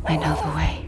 I know the way.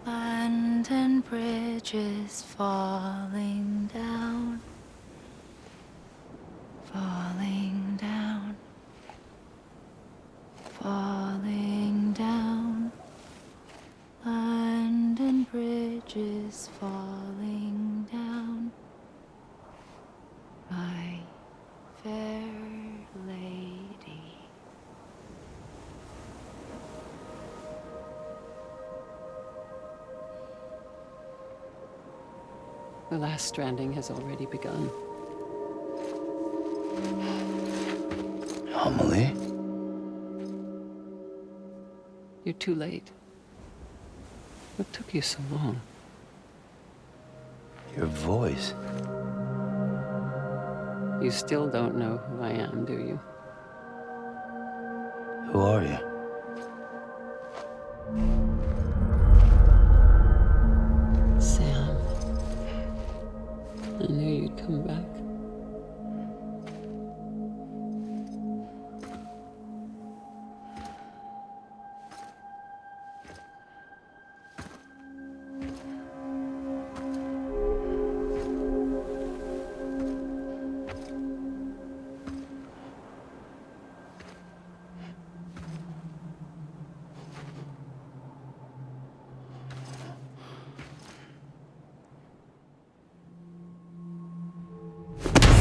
Land and bridges falling down, falling down, falling down. Land and bridges falling down, my fair lady. The last stranding has already begun. Amelie? You're too late. What took you so long? Your voice. You still don't know who I am, do you? Who are you? Sam. I knew you'd come back.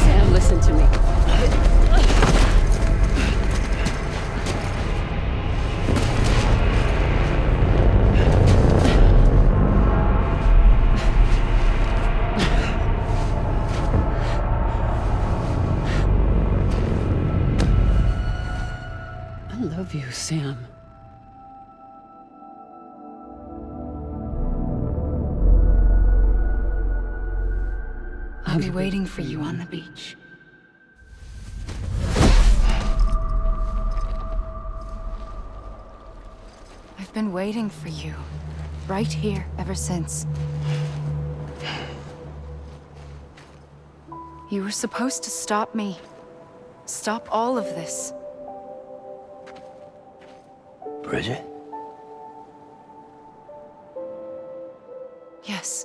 Sam, listen to me. I love you, Sam. I'll be waiting for you on the beach. I've been waiting for you, right here, ever since. You were supposed to stop me. Stop all of this. Bridget? Yes.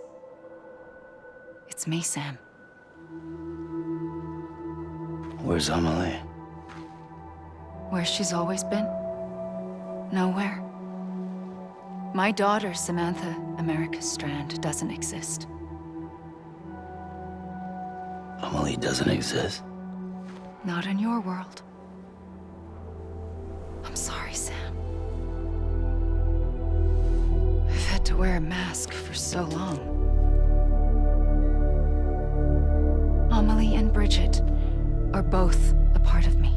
It's me, Sam. Where's Amelie? Where she's always been. Nowhere. My daughter, Samantha America Strand, doesn't exist. Amelie doesn't exist? Not in your world. I'm sorry, Sam. I've had to wear a mask for so long. Amelie and Bridget are both a part of me.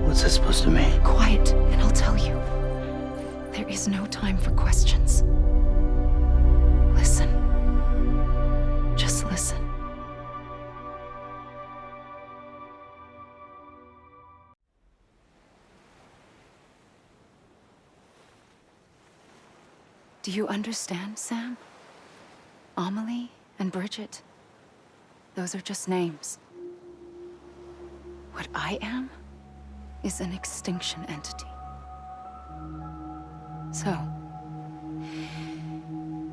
What's that supposed to mean? Quiet, and I'll tell you. There is no time for questions. Listen. Just listen. Do you understand, Sam? Amelie and Bridget, those are just names. What I am is an extinction entity. So,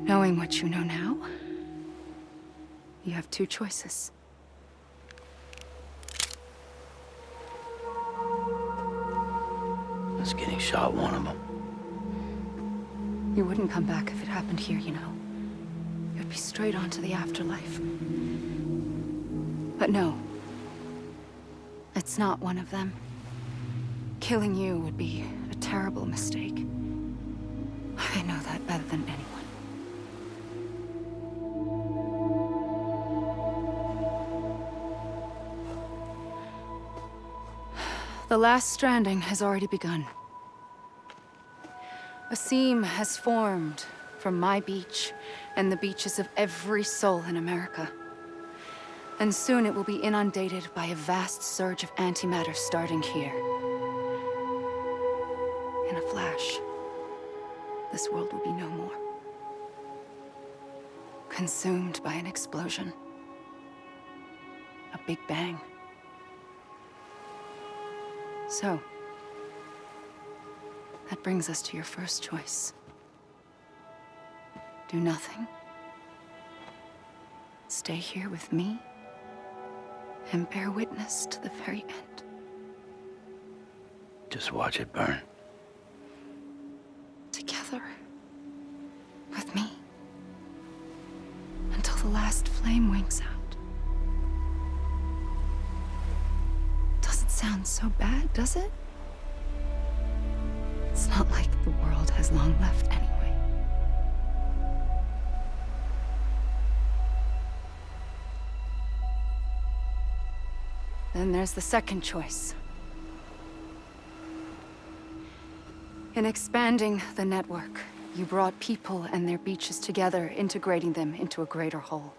knowing what you know now, you have two choices. Is getting shot one of them? You wouldn't come back if it happened here, you know. You'd be straight on to the afterlife. But no. It's not one of them. Killing you would be a terrible mistake. I know that better than anyone. The last stranding has already begun. A seam has formed from my beach and the beaches of every soul in America. And soon it will be inundated by a vast surge of antimatter starting here. In a flash, this world will be no more. Consumed by an explosion. A big bang. So, that brings us to your first choice. Do nothing. Stay here with me and bear witness to the very end. Just watch it burn. Together. With me. Until the last flame winks out. Doesn't sound so bad, does it? It's not like the world has long left anyway. Then there's the second choice. In expanding the network, you brought people and their beaches together, integrating them into a greater whole.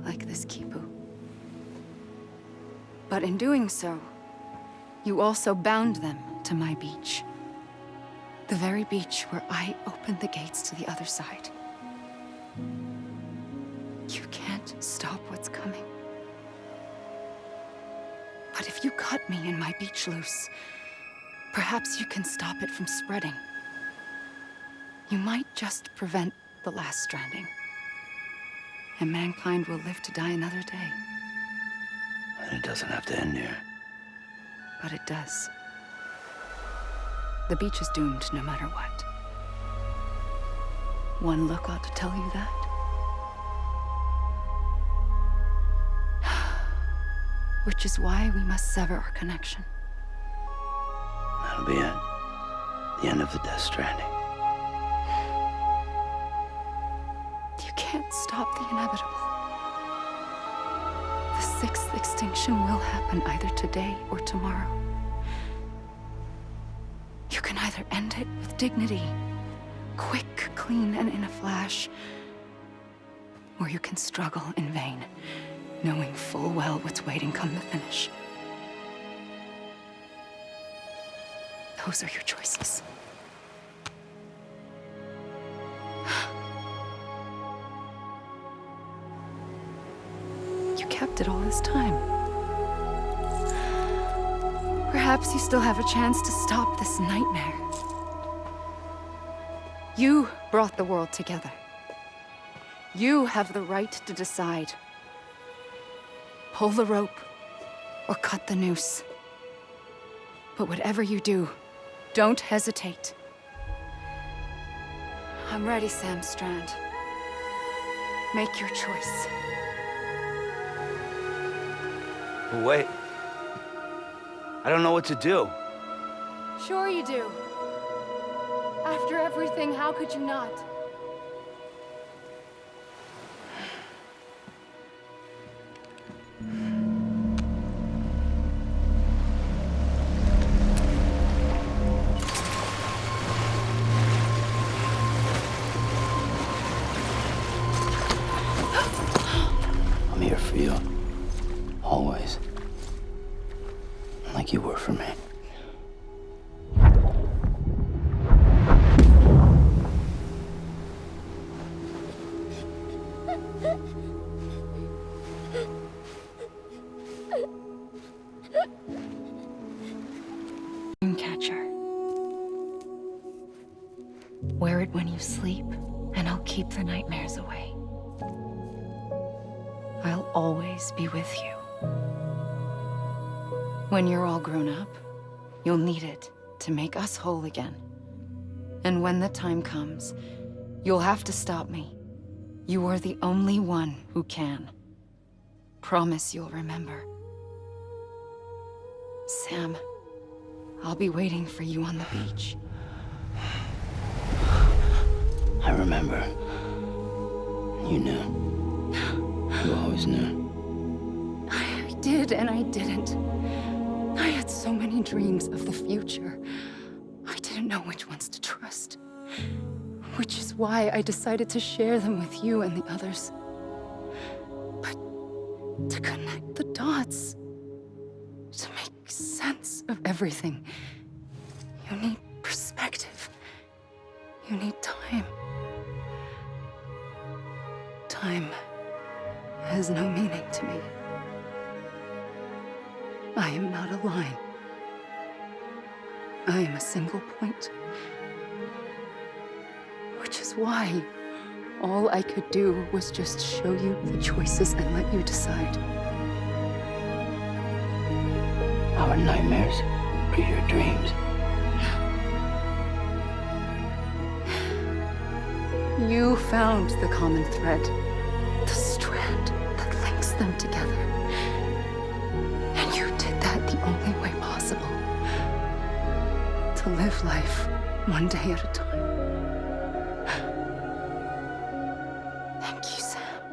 Like this Kipu. But in doing so, you also bound them to my beach. The very beach where I opened the gates to the other side. You can't stop what's coming. But if you cut me and my beach loose, perhaps you can stop it from spreading. You might just prevent the last stranding. And mankind will live to die another day. And it doesn't have to end here. But it does. The beach is doomed no matter what. One look ought to tell you that. Which is why we must sever our connection. That'll be it. The end of the Death Stranding. You can't stop the inevitable. The sixth extinction will happen either today or tomorrow. You can either end it with dignity, quick, clean, and in a flash, or you can struggle in vain, knowing full well what's waiting come the finish. Those are your choices. You kept it all this time. Perhaps you still have a chance to stop this nightmare. You brought the world together. You have the right to decide. Pull the rope, or cut the noose. But whatever you do, don't hesitate. I'm ready, Sam Strand. Make your choice. But wait. I don't know what to do. Sure you do. After everything, how could you not? I'm here for you. Always. Like you were for me. Dreamcatcher. Wear it when you sleep, and I'll keep the nightmares away. I'll always be with you. When you're all grown up, you'll need it to make us whole again. And when the time comes, you'll have to stop me. You are the only one who can. Promise you'll remember. Sam, I'll be waiting for you on the beach. I remember. You knew. You always knew. I did and I didn't. I had so many dreams of the future. I didn't know which ones to trust. Which is why I decided to share them with you and the others. But to connect the dots, to make sense of everything, you need perspective. You need time. Time has no meaning to me. I am not a line. I am a single point. Which is why all I could do was just show you the choices and let you decide. Our nightmares are your dreams. You found the common thread, the strand that links them together. And you did that the only way possible. To live life one day at a time. Thank you, Sam.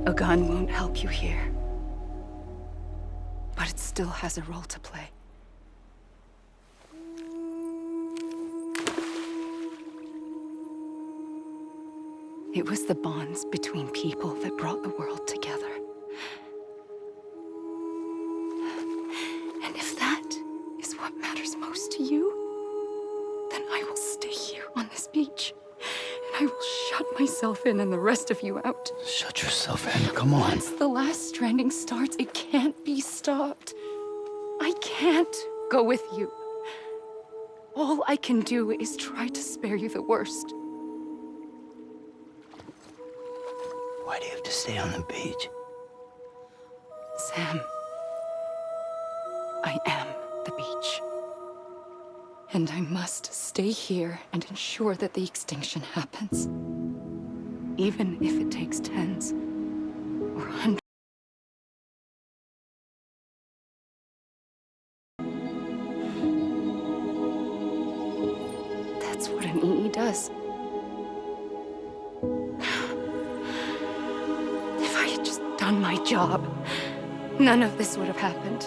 A gun won't help you here. But it still has a role to play. It was the bonds between people that brought the world together. And if that is what matters most to you, then I will stay here on this beach. And I will shut myself in and the rest of you out. Shut yourself in. Come on. Once the last stranding starts, it can't be stopped. I can't go with you. All I can do is try to spare you the worst. Why do you have to stay on the beach? Sam, I am the beach. And I must stay here and ensure that the extinction happens. Even if it takes tens or hundreds. That's what an EE does. If I had just done my job, none of this would have happened.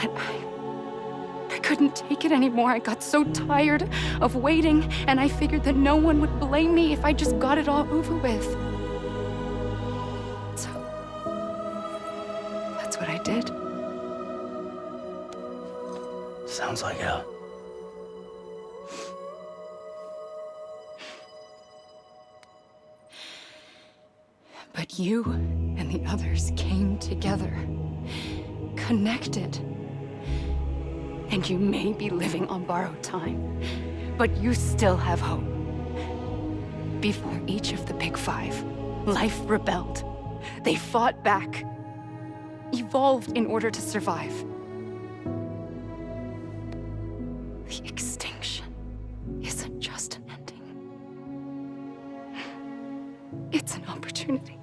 But I couldn't take it anymore. I got so tired of waiting, and I figured that no one would blame me if I just got it all over with. So, that's what I did. Sounds like hell. But you and the others came together, connected. And you may be living on borrowed time, but you still have hope. Before each of the Big Five, life rebelled. They fought back, evolved in order to survive. The extinction isn't just an ending. It's an opportunity.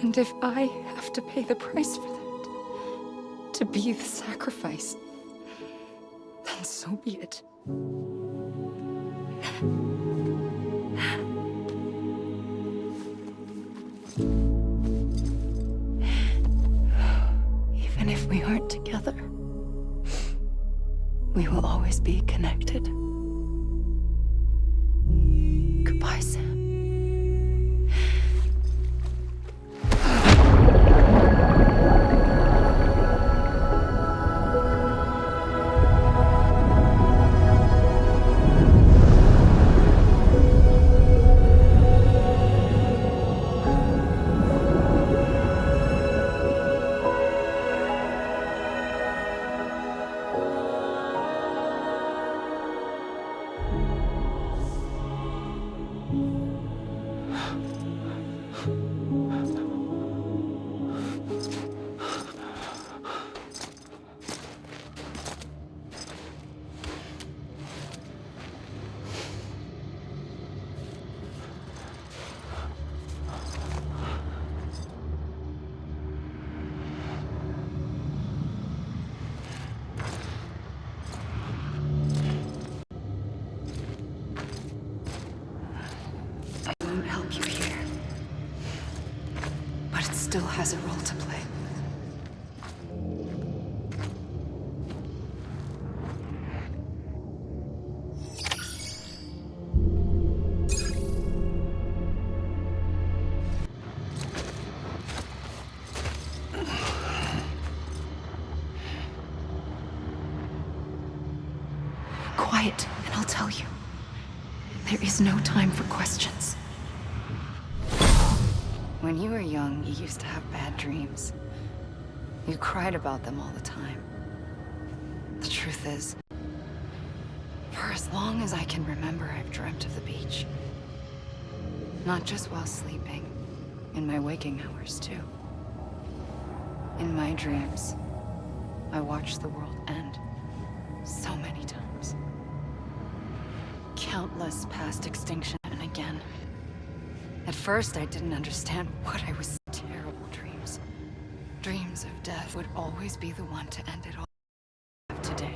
And if I have to pay the price for that, to be the sacrifice, then so be it. Even if we aren't together, we will always be connected. Goodbye, Sam. Help you here. But it still has a role to play. Quiet, and I'll tell you. There is no time for questions. When you were young, you used to have bad dreams. You cried about them all the time. The truth is, for as long as I can remember, I've dreamt of the beach. Not just while sleeping, in my waking hours too. In my dreams, I watched the world end so many times. Countless past extinction, and again. At first, I didn't understand what I was. Terrible dreams. Dreams of death would always be the one to end it all. Today.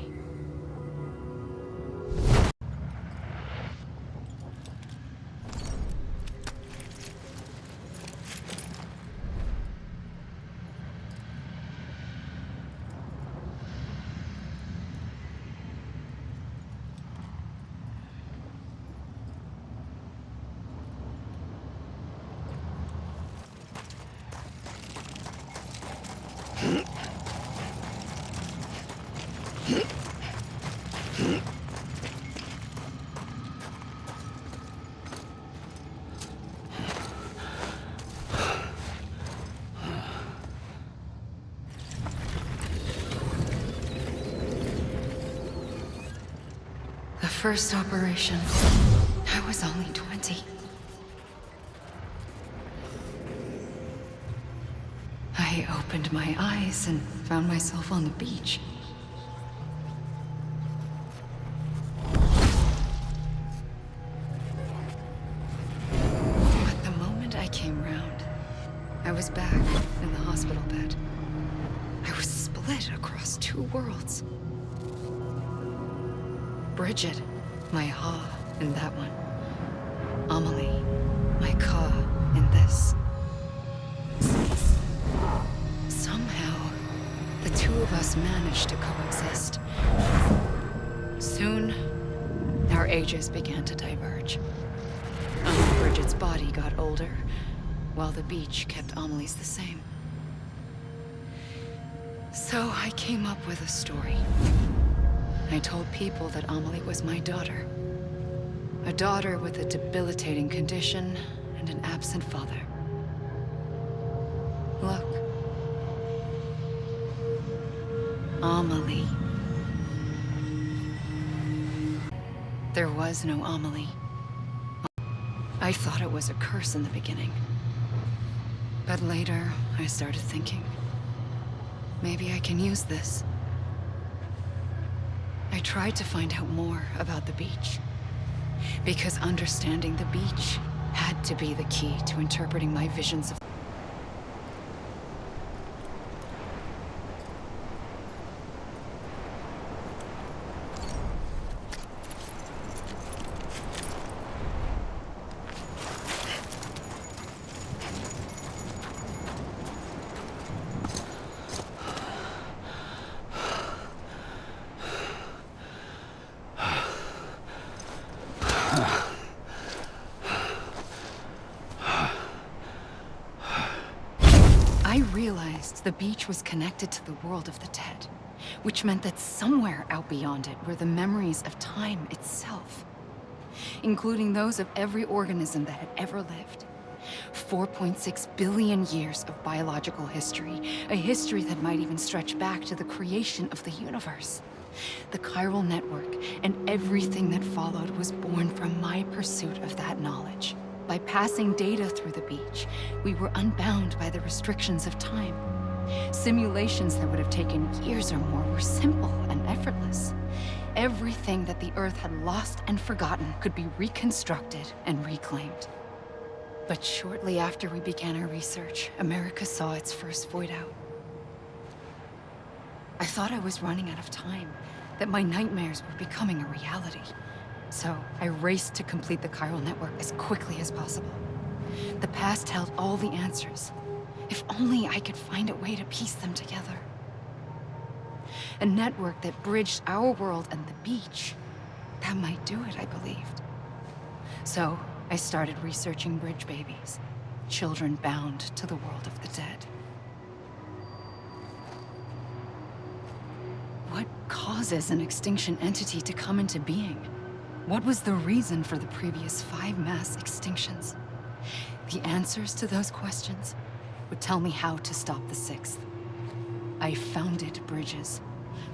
The first operation, I was only 20. I opened my eyes and found myself on the beach. But the moment I came round, I was back in the hospital bed. I was split across two worlds. Bridget, my Ha in that one. Amelie, my Ka in this. Somehow, the two of us managed to coexist. Soon, our ages began to diverge. Bridget's body got older, while the beach kept Amelie's the same. So I came up with a story. I told people that Amelie was my daughter. A daughter with a debilitating condition and an absent father. Look. Amelie. There was no Amelie. I thought it was a curse in the beginning. But later, I started thinking, maybe I can use this. I tried to find out more about the beach. Because understanding the beach had to be the key to interpreting my visions of... I realized the beach was connected to the world of the dead, which meant that somewhere out beyond it were the memories of time itself, including those of every organism that had ever lived. 4.6 billion years of biological history, a history that might even stretch back to the creation of the universe. The chiral network and everything that followed was born from my pursuit of that knowledge. By passing data through the beach, we were unbound by the restrictions of time. Simulations that would have taken years or more were simple and effortless. Everything that the Earth had lost and forgotten could be reconstructed and reclaimed. But shortly after we began our research, America saw its first void out. I thought I was running out of time, that my nightmares were becoming a reality. So I raced to complete the chiral network as quickly as possible. The past held all the answers. If only I could find a way to piece them together. A network that bridged our world and the beach. That might do it, I believed. So I started researching bridge babies, children bound to the world of the dead. What causes an extinction entity to come into being? What was the reason for the previous 5 mass extinctions? The answers to those questions would tell me how to stop the 6th. I founded bridges,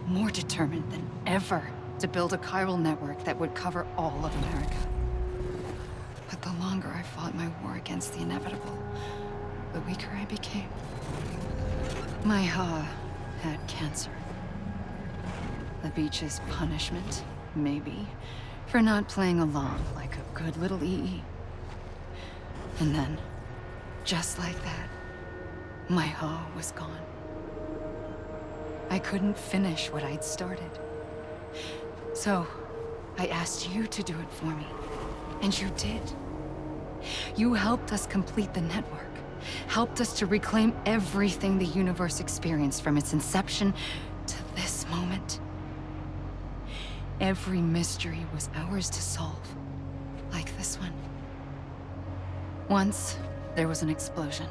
more determined than ever to build a chiral network that would cover all of America. But the longer I fought my war against the inevitable, the weaker I became. My Ha had cancer. The beach's punishment, maybe, for not playing along like a good little EE. And then, just like that, my Ha was gone. I couldn't finish what I'd started. So, I asked you to do it for me, and you did. You helped us complete the network, helped us to reclaim everything the universe experienced from its inception to this moment. Every mystery was ours to solve, like this one. Once, there was an explosion.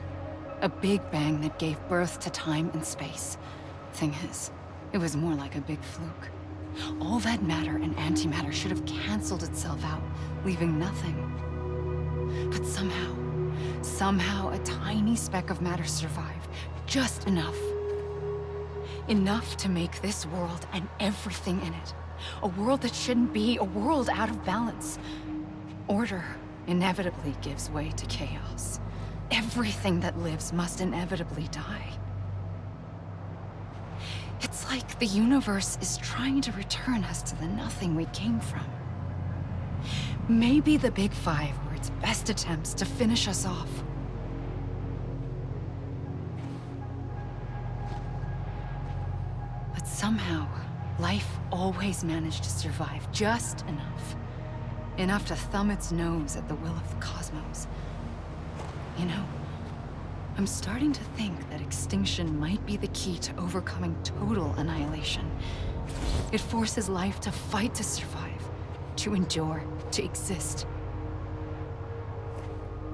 A big bang that gave birth to time and space. Thing is, it was more like a big fluke. All that matter and antimatter should have canceled itself out, leaving nothing. But somehow a tiny speck of matter survived. Just enough. Enough to make this world and everything in it. A world that shouldn't be, a world out of balance. Order inevitably gives way to chaos. Everything that lives must inevitably die. It's like the universe is trying to return us to the nothing we came from. Maybe the Big Five were its best attempts to finish us off. But somehow, life always managed to survive just enough. Enough to thumb its nose at the will of the cosmos. You know, I'm starting to think that extinction might be the key to overcoming total annihilation. It forces life to fight to survive, to endure, to exist.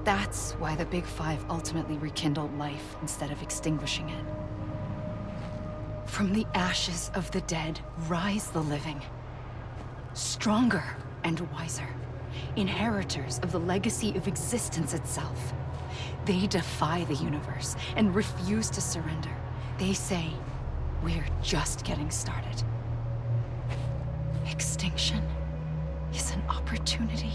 That's why the Big Five ultimately rekindled life instead of extinguishing it. From the ashes of the dead, rise the living. Stronger and wiser. Inheritors of the legacy of existence itself. They defy the universe and refuse to surrender. They say, we're just getting started. Extinction is an opportunity.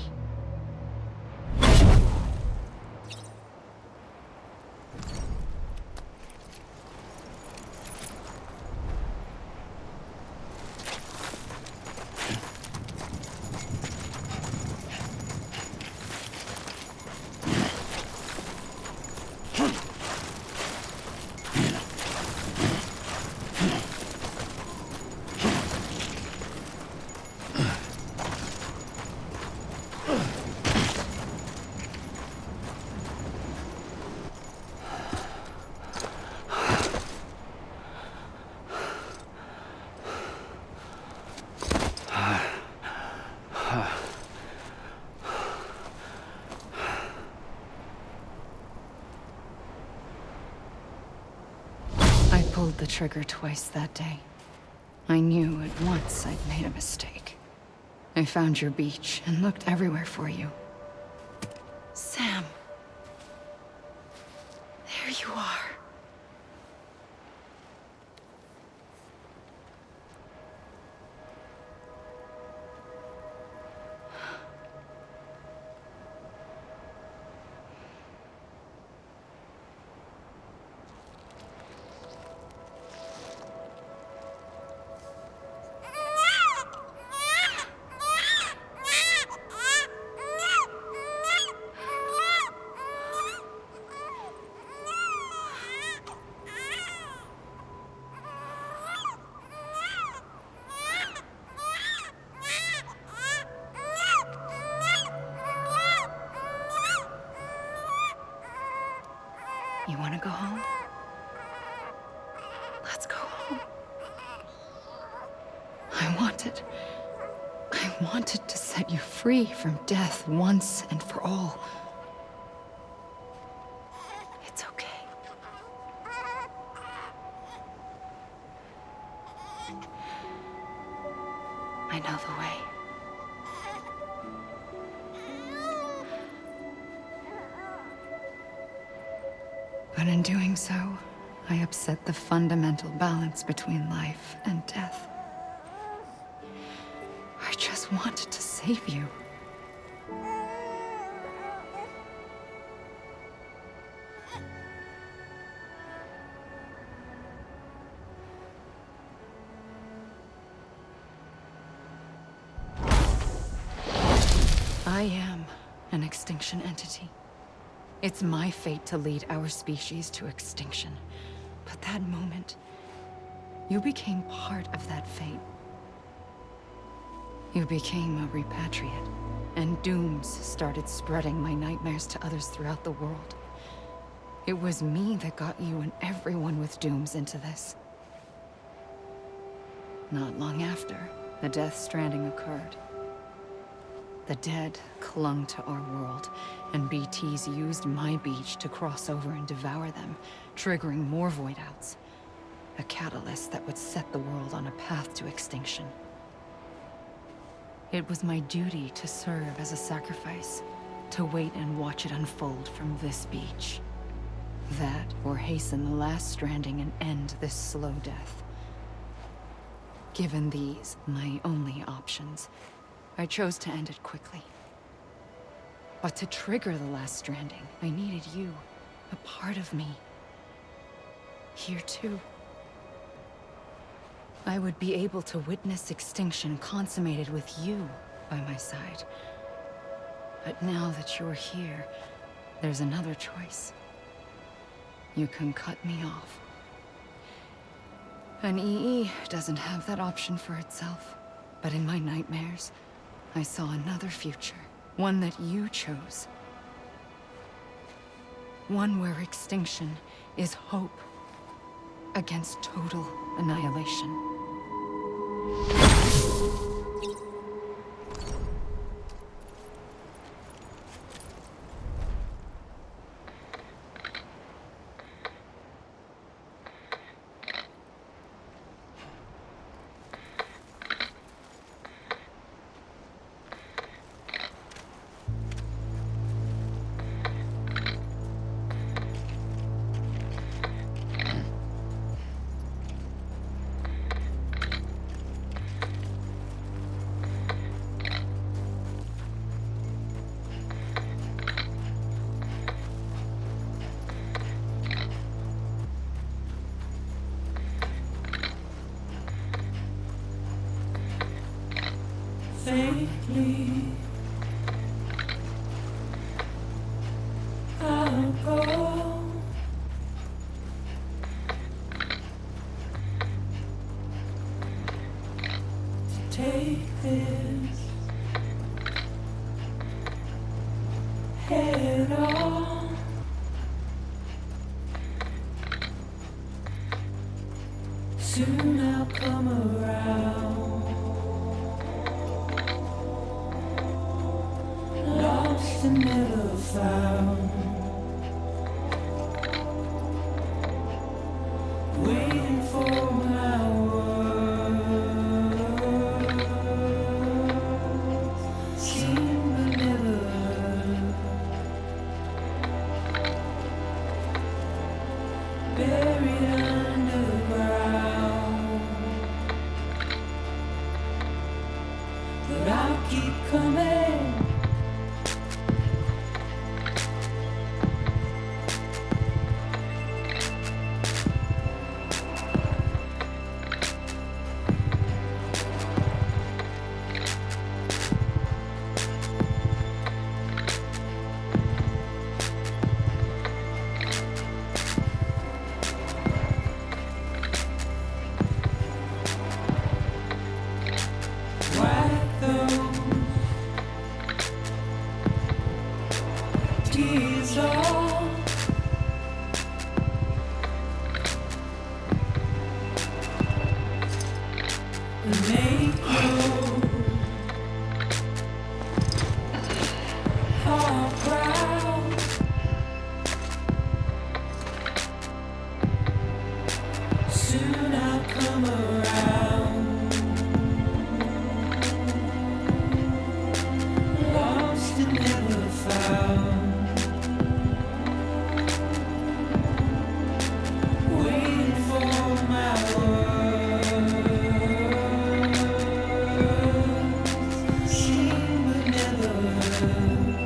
I pulled the trigger twice that day. I knew at once I'd made a mistake. I found your beach and looked everywhere for you. Sam. There you are. You want to go home? Let's go home. I wanted to set you free from death once and for all. It's okay. I know the way. But in doing so, I upset the fundamental balance between life and death. I just wanted to save you. I am an extinction entity. It's my fate to lead our species to extinction. But that moment, you became part of that fate. You became a repatriate, and dooms started spreading my nightmares to others throughout the world. It was me that got you and everyone with dooms into this. Not long after, the Death Stranding occurred. The dead clung to our world, and BTs used my beach to cross over and devour them, triggering more voidouts. A catalyst that would set the world on a path to extinction. It was my duty to serve as a sacrifice, to wait and watch it unfold from this beach. That, or hasten the last stranding and end this slow death. Given these, my only options, I chose to end it quickly. But to trigger the last stranding, I needed you, a part of me. Here too. I would be able to witness extinction consummated with you by my side. But now that you're here, there's another choice. You can cut me off. An EE doesn't have that option for itself. But in my nightmares, I saw another future. One that you chose. One where extinction is hope against total annihilation. take me. I'll go. To take this head on. Soon I'll come around. Lost and never found. Waiting for my words. Seen but never heard. Buried underground. But I'll keep coming. Wipe those tears off. And make your heart proud. Soon I'll come around. Lost and never found. Waiting for my words. Seen but never heard.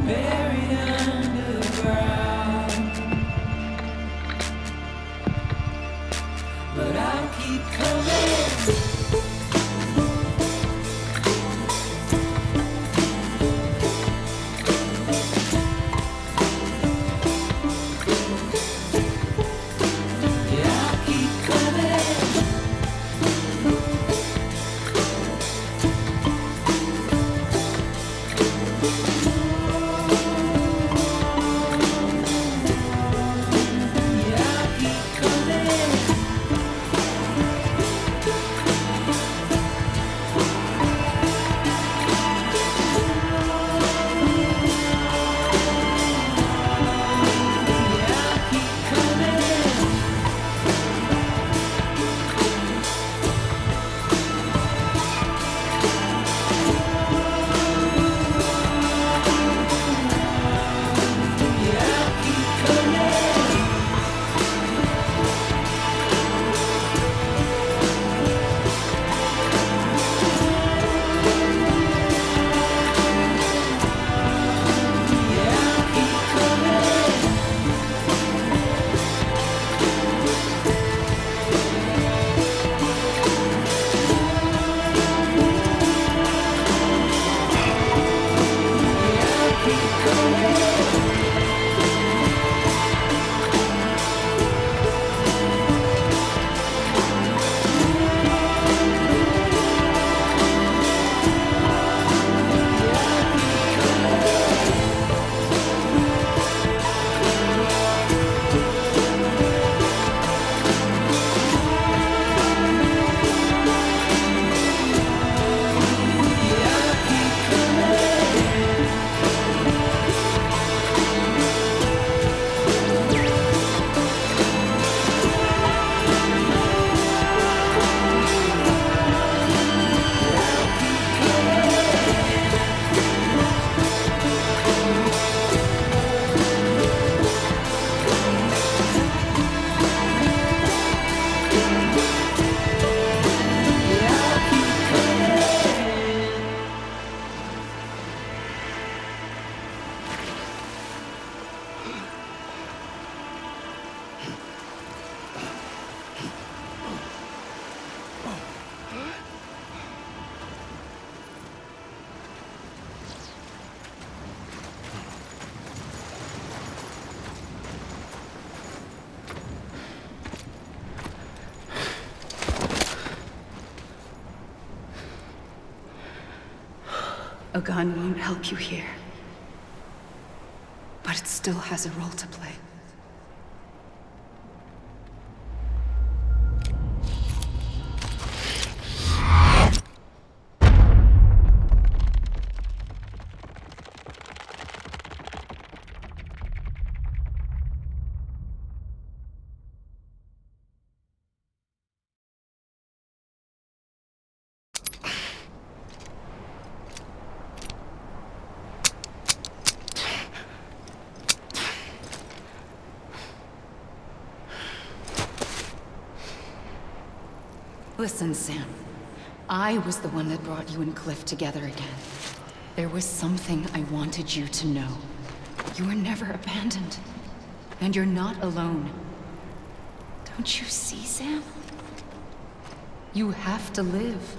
Buried underground. But I'll keep coming. Yeah, I'll keep coming. Yeah, I'll keep coming. Yeah, I'll keep coming. Yeah, I'll keep coming. Yeah, I'll keep coming. Yeah, I'll keep coming. A gun won't help you here. But it still has a role to play. Listen, Sam. I was the one that brought you and Cliff together again. There was something I wanted you to know. You were never abandoned. And you're not alone. Don't you see, Sam? You have to live.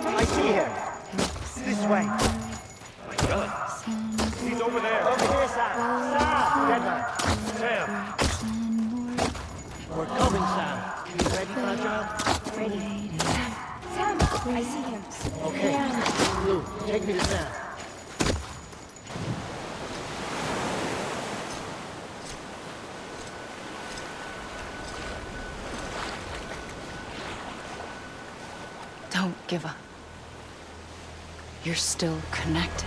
I see him. This way. My God. He's over there. Over here, Sam. Sam! Dead man. Sam. We're coming, Sam. You ready, fragile? Ready. Sam, I see him. Okay. Blue, take me to Sam. Don't give up. You're still connected.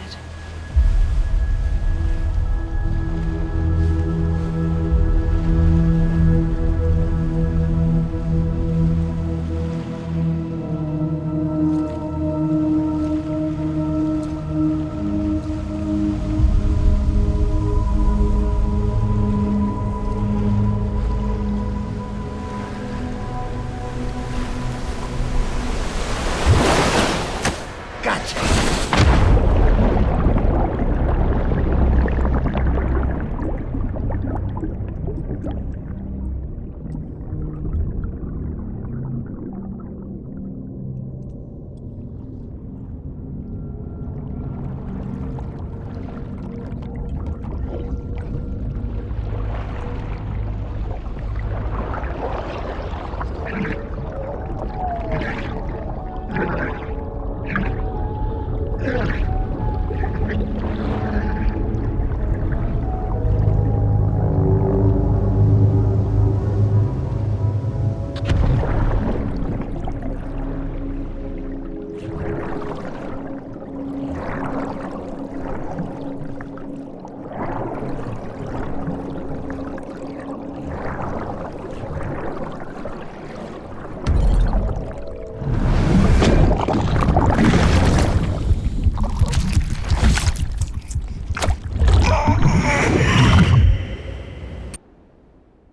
Gotcha.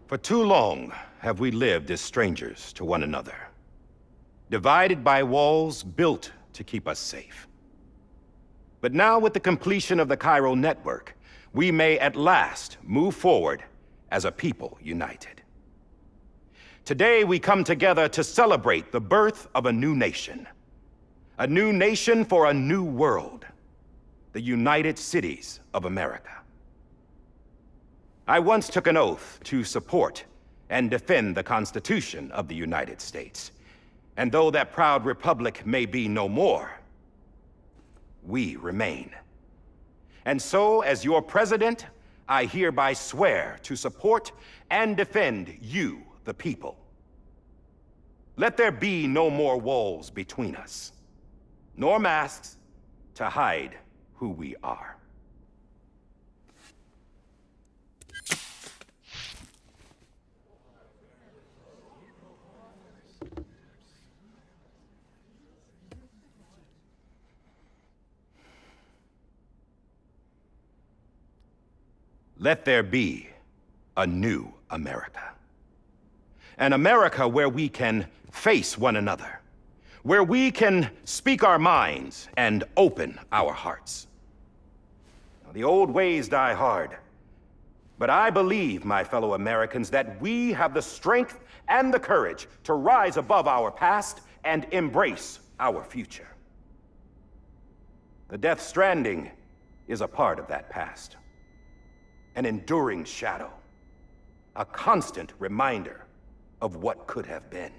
For too long have we lived as strangers to one another, divided by walls built to keep us safe. But now, with the completion of the chiral network, we may at last move forward as a people united. Today, we come together to celebrate the birth of a new nation for a new world, the United Cities of America. I once took an oath to support and defend the Constitution of the United States. And though that proud republic may be no more, we remain. And so, as your president, I hereby swear to support and defend you, the people. Let there be no more walls between us, nor masks to hide who we are. Let there be a new America. An America where we can face one another, where we can speak our minds and open our hearts. Now, the old ways die hard, but I believe, my fellow Americans, that we have the strength and the courage to rise above our past and embrace our future. The Death Stranding is a part of that past. An enduring shadow, a constant reminder of what could have been.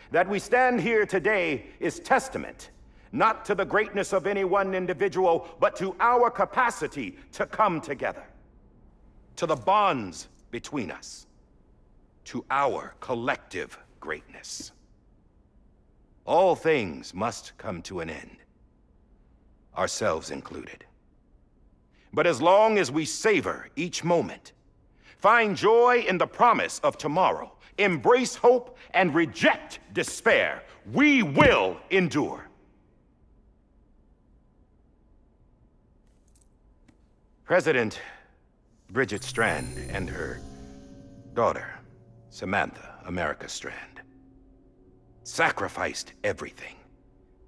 That we stand here today is testament, not to the greatness of any one individual, but to our capacity to come together, to the bonds between us, to our collective greatness. All things must come to an end, ourselves included. But as long as we savor each moment, find joy in the promise of tomorrow, embrace hope, and reject despair, we will endure. President Bridget Strand and her daughter, Samantha America Strand, sacrificed everything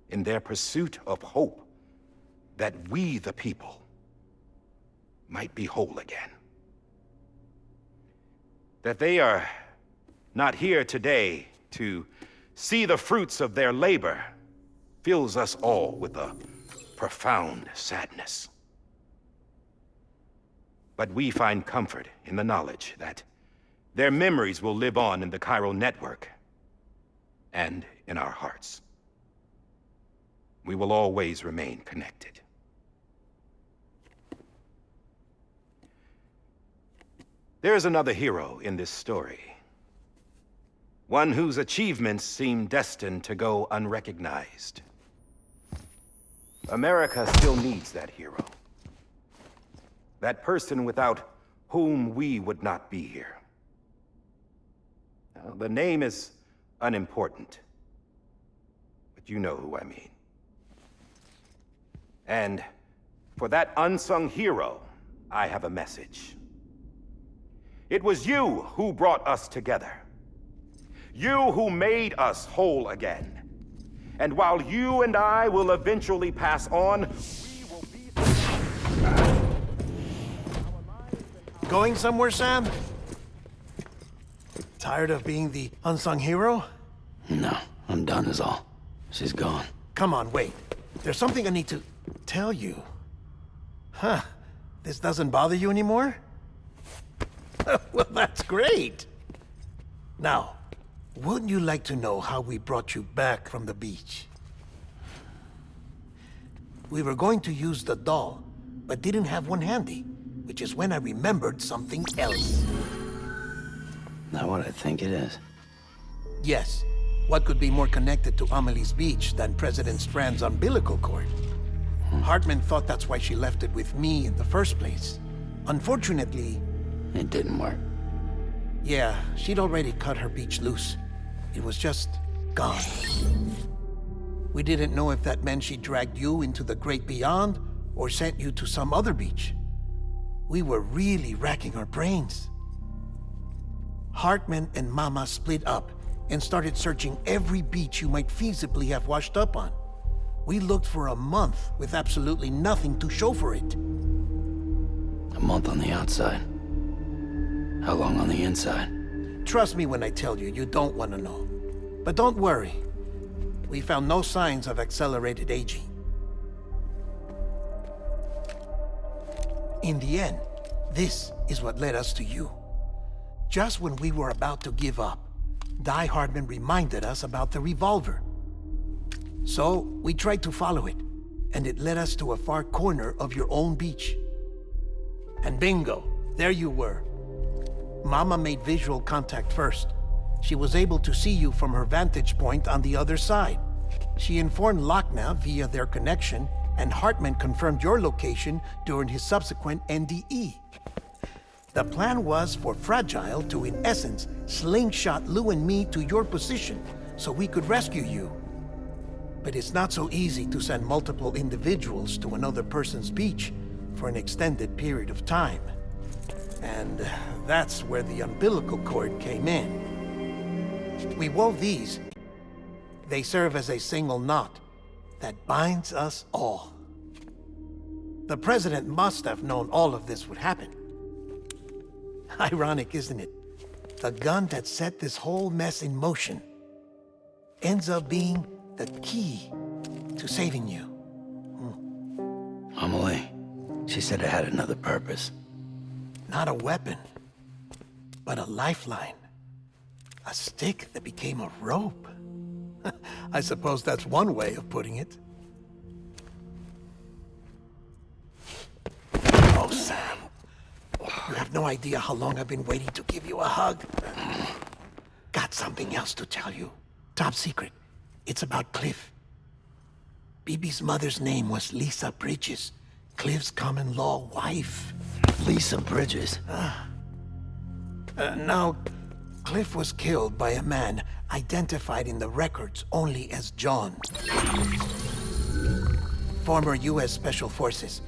in their pursuit of hope that we, the people, might be whole again. That they are not here today to see the fruits of their labor fills us all with a profound sadness. But we find comfort in the knowledge that their memories will live on in the chiral network and in our hearts. We will always remain connected. There is another hero in this story. One whose achievements seem destined to go unrecognized. America still needs that hero. That person without whom we would not be here. Now, the name is unimportant, but you know who I mean. And for that unsung hero, I have a message. It was you who brought us together. You who made us whole again. And while you and I will eventually pass on, we will be... Going somewhere, Sam? Tired of being the unsung hero? No, I'm done is all. She's gone. Come on, wait. There's something I need to tell you. Huh. This doesn't bother you anymore? Well, that's great. Now, wouldn't you like to know how we brought you back from the beach? We were going to use the doll, but didn't have one handy, which is when I remembered something else. Not what I think it is. Yes. What could be more connected to Amelie's beach than President Strand's umbilical cord? Hartman thought that's why she left it with me in the first place. Unfortunately... It didn't work. Yeah, she'd already cut her beach loose. It was just gone. We didn't know if that meant she dragged you into the great beyond or sent you to some other beach. We were really racking our brains. Hartman and Mama split up and started searching every beach you might feasibly have washed up on. We looked for a month with absolutely nothing to show for it. A month on the outside. How long on the inside? Trust me when I tell you, you don't want to know. But don't worry. We found no signs of accelerated aging. In the end, this is what led us to you. Just when we were about to give up, Die Hardman reminded us about the revolver. So, we tried to follow it, and it led us to a far corner of your own beach. And bingo, there you were. Mama made visual contact first. She was able to see you from her vantage point on the other side. She informed Lochna via their connection, and Hartman confirmed your location during his subsequent NDE. The plan was for Fragile to, in essence, slingshot Lou and me to your position so we could rescue you. But it's not so easy to send multiple individuals to another person's beach for an extended period of time. And that's where the umbilical cord came in. We wove these. They serve as a single knot that binds us all. The president must have known all of this would happen. Ironic, isn't it? The gun that set this whole mess in motion ends up being the key to saving you. Amelie, she said it had another purpose. Not a weapon, but a lifeline. A stick that became a rope. I suppose that's one way of putting it. Oh, Sam. You have no idea how long I've been waiting to give you a hug. Got something else to tell you. Top secret. It's about Cliff. Bibi's mother's name was Lisa Bridges, Cliff's common-law wife. Lisa Bridges? Now, Cliff was killed by a man identified in the records only as John. Former U.S. Special Forces.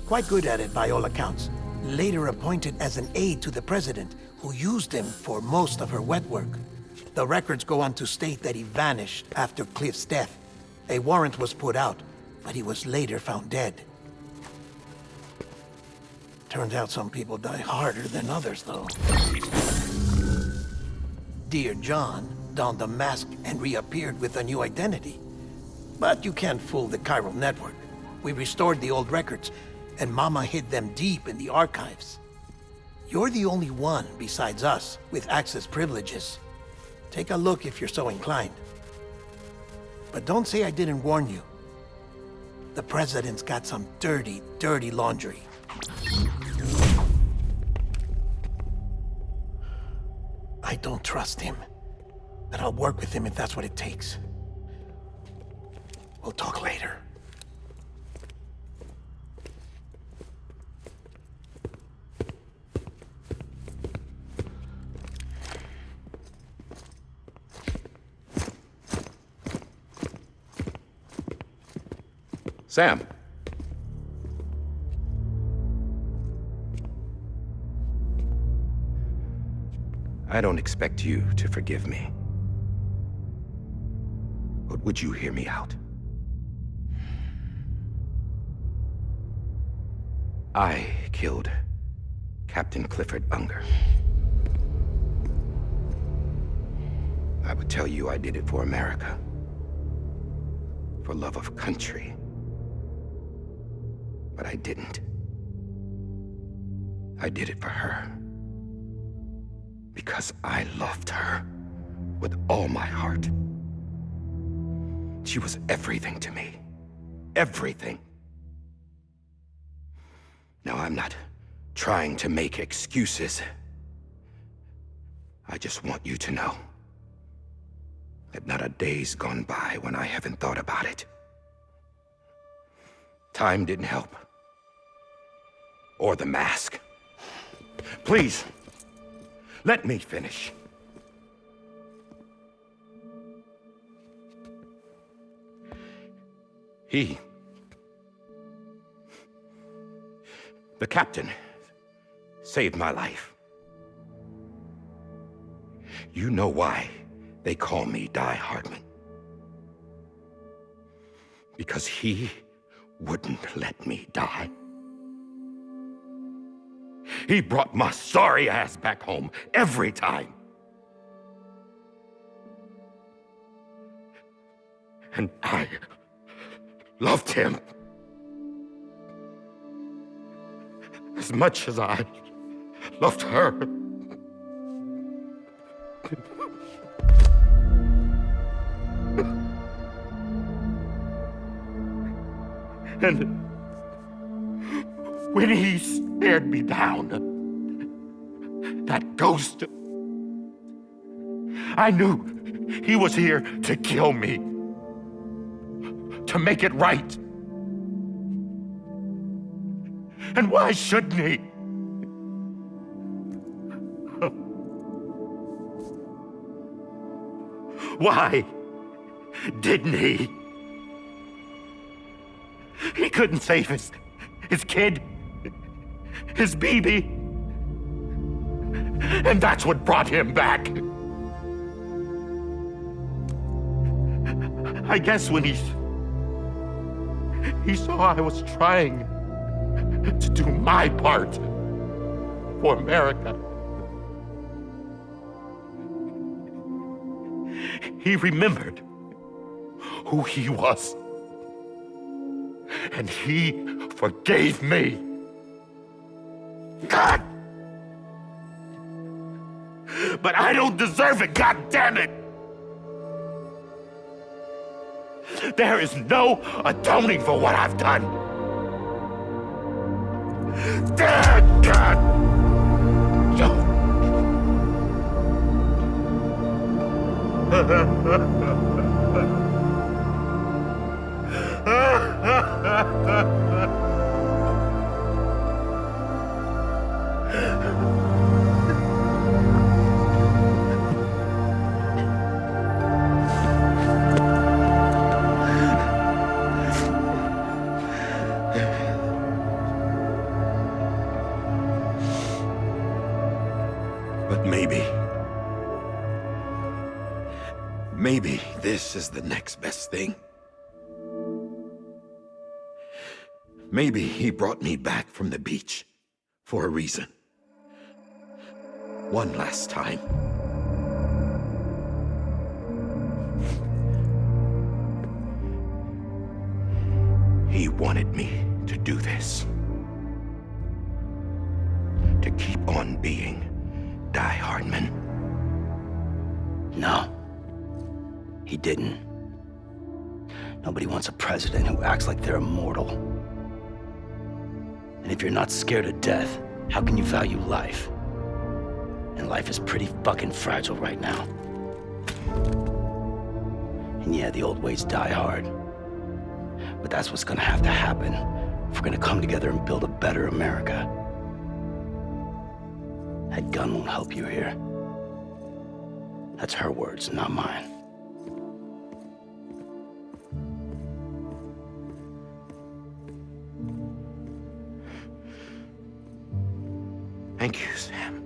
Quite good at it by all accounts. Later appointed as an aide to the president, who used him for most of her wet work. The records go on to state that he vanished after Cliff's death. A warrant was put out, but he was later found dead. Turns out some people die harder than others, though. Dear John donned a mask and reappeared with a new identity. But you can't fool the chiral network. We restored the old records, and Mama hid them deep in the archives. You're the only one, besides us, with access privileges. Take a look if you're so inclined. But don't say I didn't warn you. The president's got some dirty, dirty laundry. I don't trust him, but I'll work with him if that's what it takes. We'll talk later. Sam. I don't expect you to forgive me. But would you hear me out? I killed Captain Clifford Unger. I would tell you I did it for America. For love of country. But I didn't. I did it for her. Because I loved her with all my heart. She was everything to me. Everything. Now, I'm not trying to make excuses. I just want you to know that not a day's gone by when I haven't thought about it. Time didn't help. Or the mask. Please, let me finish. The captain, saved my life. You know why they call me Die Hardman. Because he wouldn't let me die. He brought my sorry ass back home every time. And I loved him as much as I loved her. And when he stared me down, that ghost, I knew he was here to kill me. To make it right. And why shouldn't he? Why didn't he? He couldn't save his kid, his baby. And that's what brought him back. I guess when he saw I was trying to do my part for America, he remembered who he was. And he forgave me. God! But I don't deserve it, God damn it! There is no atoning for what I've done. Dad, God! But maybe this is the next best thing. Maybe he brought me back from the beach for a reason. One last time. He wanted me to do this. To keep on being Die Hardman. No. He didn't. Nobody wants a president who acts like they're immortal. And if you're not scared of death, how can you value life? And life is pretty fucking fragile right now. And yeah, the old ways die hard. But that's what's gonna have to happen if we're gonna come together and build a better America. That gun won't help you here. That's her words, not mine. Thank you, Sam.